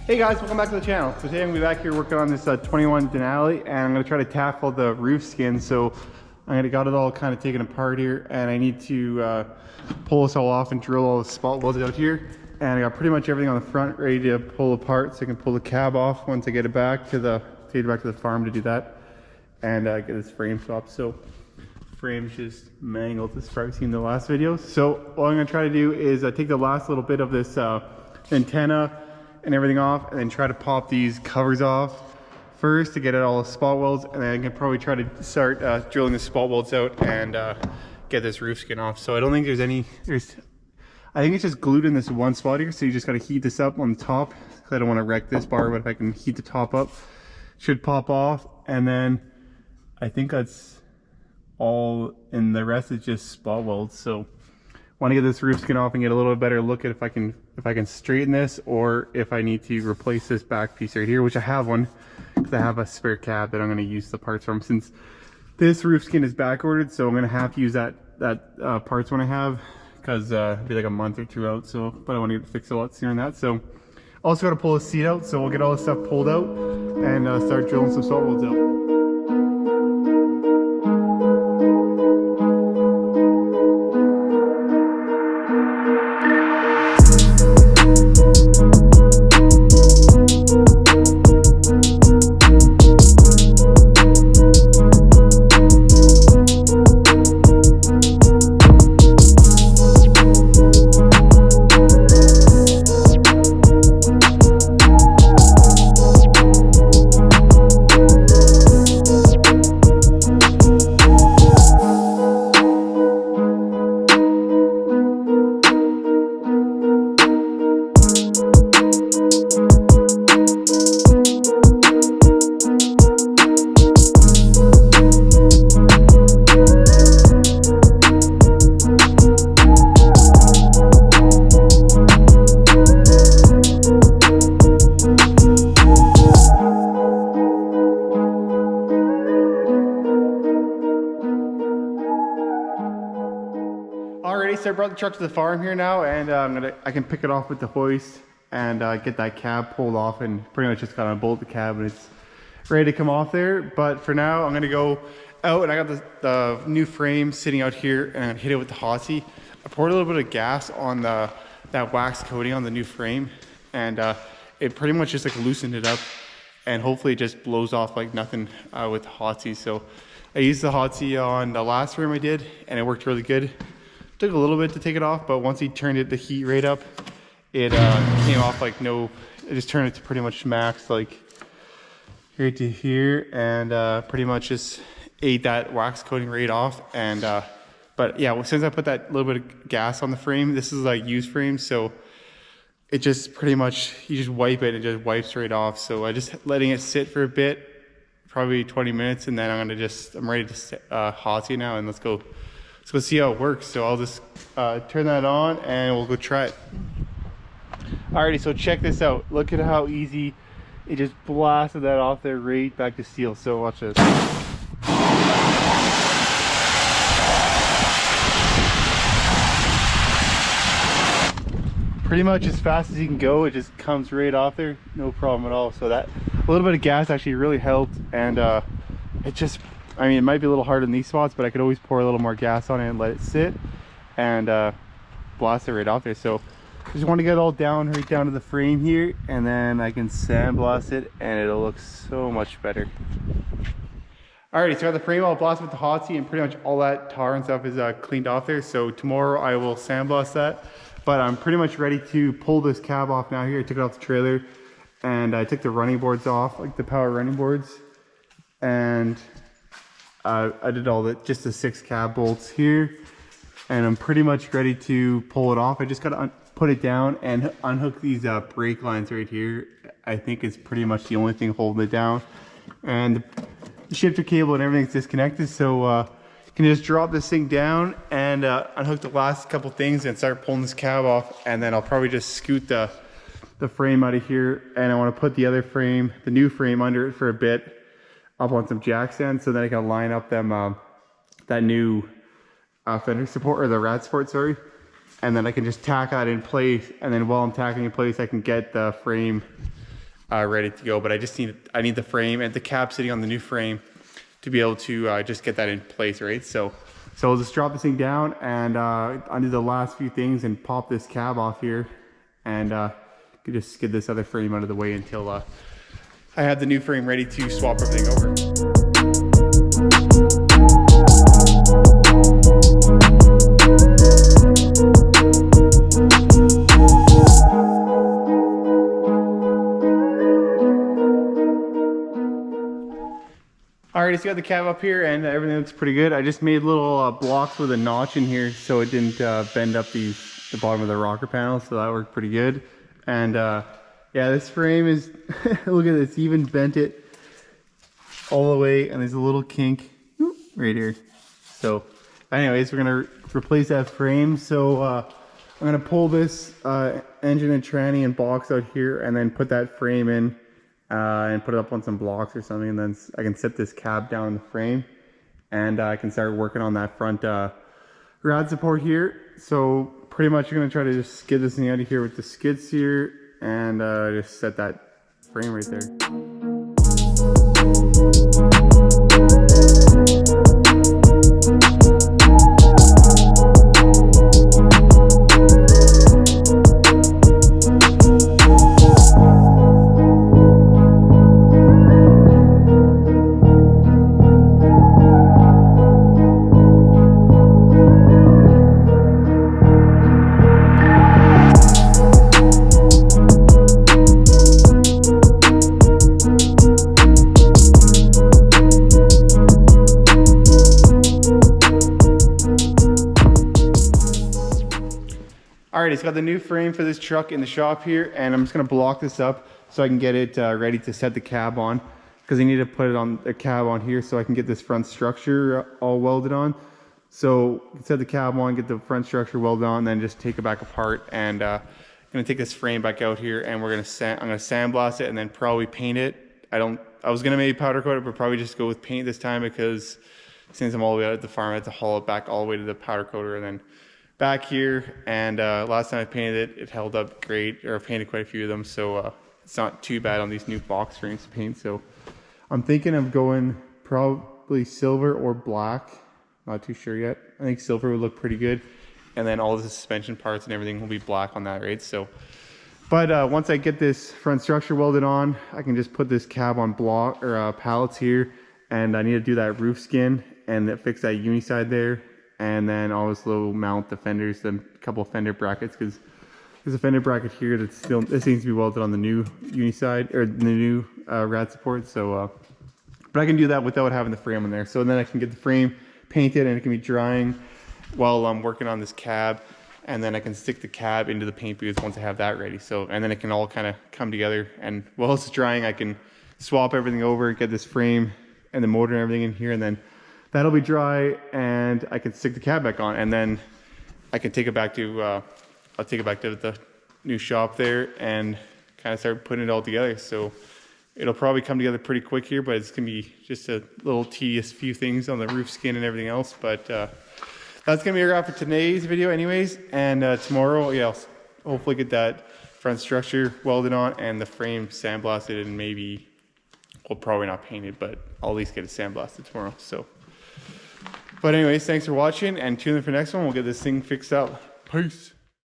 Hey guys, welcome back to the channel. So today I'm going to be back here working on this 21 Denali, and I'm going to try to tackle the roof skin. So I'm going to got it all kind of taken apart here, and I need to pull this all off and drill all the spot welds out here. And I got pretty much everything on the front ready to pull apart, so I can pull the cab off once I get it back to the farm to do that, and get this frame swapped. So frame's just mangled. This is probably seen in the last video. So what I'm going to try to do is take the last little bit of this antenna and everything off, and then try to pop these covers off first to get all the spot welds, and then I can probably try to start drilling the spot welds out and get this roof skin off. So I don't think I think it's just glued in this one spot here, so you just got to heat this up on the top. I don't want to wreck this bar, but if I can heat the top up, should pop off, and then I think that's all, and the rest is just spot welds. So want to get this roof skin off and get a little better look at if I can straighten this, or if I need to replace this back piece right here, which I have one because I have a spare cab that I'm going to use the parts from, since this roof skin is back ordered. So I'm going to have to use that parts when I have, because it'll be like a month or two out. So but I want to get it fixed a lot sooner than that. So also got to pull the seat out, so we'll get all this stuff pulled out and start drilling some spot welds out. Alrighty, so I brought the truck to the farm here now, and I can pick it off with the hoist and get that cab pulled off, and pretty much just kind of bolt the cab and it's ready to come off there. But for now, I'm gonna go out, and I got the new frame sitting out here, and I'm gonna hit it with the Hotsie. I poured a little bit of gas on that wax coating on the new frame, and it pretty much just like loosened it up, and hopefully it just blows off like nothing with the Hotsie. So I used the Hotsie on the last frame I did, and it worked really good. Took a little bit to take it off, but once he turned the heat rate up, it came off like no, it just turned it to pretty much max, like right to here, and pretty much just ate that wax coating right off. And but yeah, well, since I put that little bit of gas on the frame, this is like used frame, so it just pretty much, you just wipe it, it just wipes right off. So I just letting it sit for a bit, probably 20 minutes, and then I'm ready to Hotsie now, and let's go see how it works. So I'll just turn that on and we'll go try it. Alrighty, so check this out. Look at how easy it just blasted that off there right back to steel. So watch this. Pretty much as fast as you can go, it just comes right off there, no problem at all. So that a little bit of gas actually really helped, and it just, I mean, it might be a little hard in these spots, but I could always pour a little more gas on it and let it sit and blast it right off there. So I just want to get it all down, right down to the frame here, and then I can sandblast it and it'll look so much better. Alrighty, so I got the frame all blasted with the Hotsie, and pretty much all that tar and stuff is cleaned off there. So tomorrow I will sandblast that, but I'm pretty much ready to pull this cab off now here. I took it off the trailer, and I took the running boards off, like the power running boards, and I did just the 6 cab bolts here, and I'm pretty much ready to pull it off. I just gotta put it down and unhook these brake lines right here. I think it's pretty much the only thing holding it down, and the shifter cable and everything's disconnected. So you can just drop this thing down and unhook the last couple things and start pulling this cab off, and then I'll probably just scoot the frame out of here, and I want to put the other frame, the new frame, under it for a bit, up on some jack stands, so then I can line up them that new fender support, or the rat support, sorry, and then I can just tack that in place, and then while I'm tacking in place, I can get the frame ready to go, but I need the frame and the cab sitting on the new frame to be able to just get that in place, right? So I'll just drop this thing down and undo the last few things and pop this cab off here, and just skid this other frame out of the way until I have the new frame ready to swap everything over. Alright, so you got the cab up here and everything looks pretty good. I just made little blocks with a notch in here so it didn't bend up the bottom of the rocker panel, so that worked pretty good. And yeah, this frame is, look at this, even bent it all the way, and there's a little kink right here. So anyways, we're gonna replace that frame. So I'm gonna pull this engine and tranny and box out here and then put that frame in and put it up on some blocks or something, and then I can set this cab down in the frame, and I can start working on that front rad support here. So pretty much I'm gonna try to just skid this thing out of here with the skid steer and just set that frame right there. Alright, it's got the new frame for this truck in the shop here, and I'm just going to block this up so I can get it ready to set the cab on, because I need to put it on the cab on here so I can get this front structure all welded on. So set the cab on, get the front structure welded on, then just take it back apart, and I'm going to take this frame back out here, and I'm going to sandblast it and then probably paint it. I was going to maybe powder coat it, but probably just go with paint this time, because since I'm all the way out at the farm, I have to haul it back all the way to the powder coater and then back here. And last time I painted it, it held up great, or I painted quite a few of them, so it's not too bad on these new box frames to paint. So I'm thinking of going probably silver or black, not too sure yet. I think silver would look pretty good, and then all the suspension parts and everything will be black on that, right? So but once I get this front structure welded on, I can just put this cab on block or pallets here, and I need to do that roof skin and fix that uni side there. And then also mount the fenders, a couple of fender brackets, because there's a fender bracket here that's still, this needs to be welded on the new uni side, or the new rad support. So but I can do that without having the frame on there. So then I can get the frame painted and it can be drying while I'm working on this cab, and then I can stick the cab into the paint booth once I have that ready. So, and then it can all kind of come together, and while it's drying I can swap everything over, get this frame and the motor and everything in here, and then that'll be dry, and I can stick the cab back on, and then I can take it back to, I'll take it back to the new shop there and kind of start putting it all together. So it'll probably come together pretty quick here, but it's gonna be just a little tedious few things on the roof skin and everything else. But that's gonna be a wrap for today's video anyways. And tomorrow, yeah, I'll hopefully get that front structure welded on and the frame sandblasted, and maybe, well, probably not painted, but I'll at least get it sandblasted tomorrow. So, but anyways, thanks for watching, and tune in for the next one. We'll get this thing fixed up. Peace.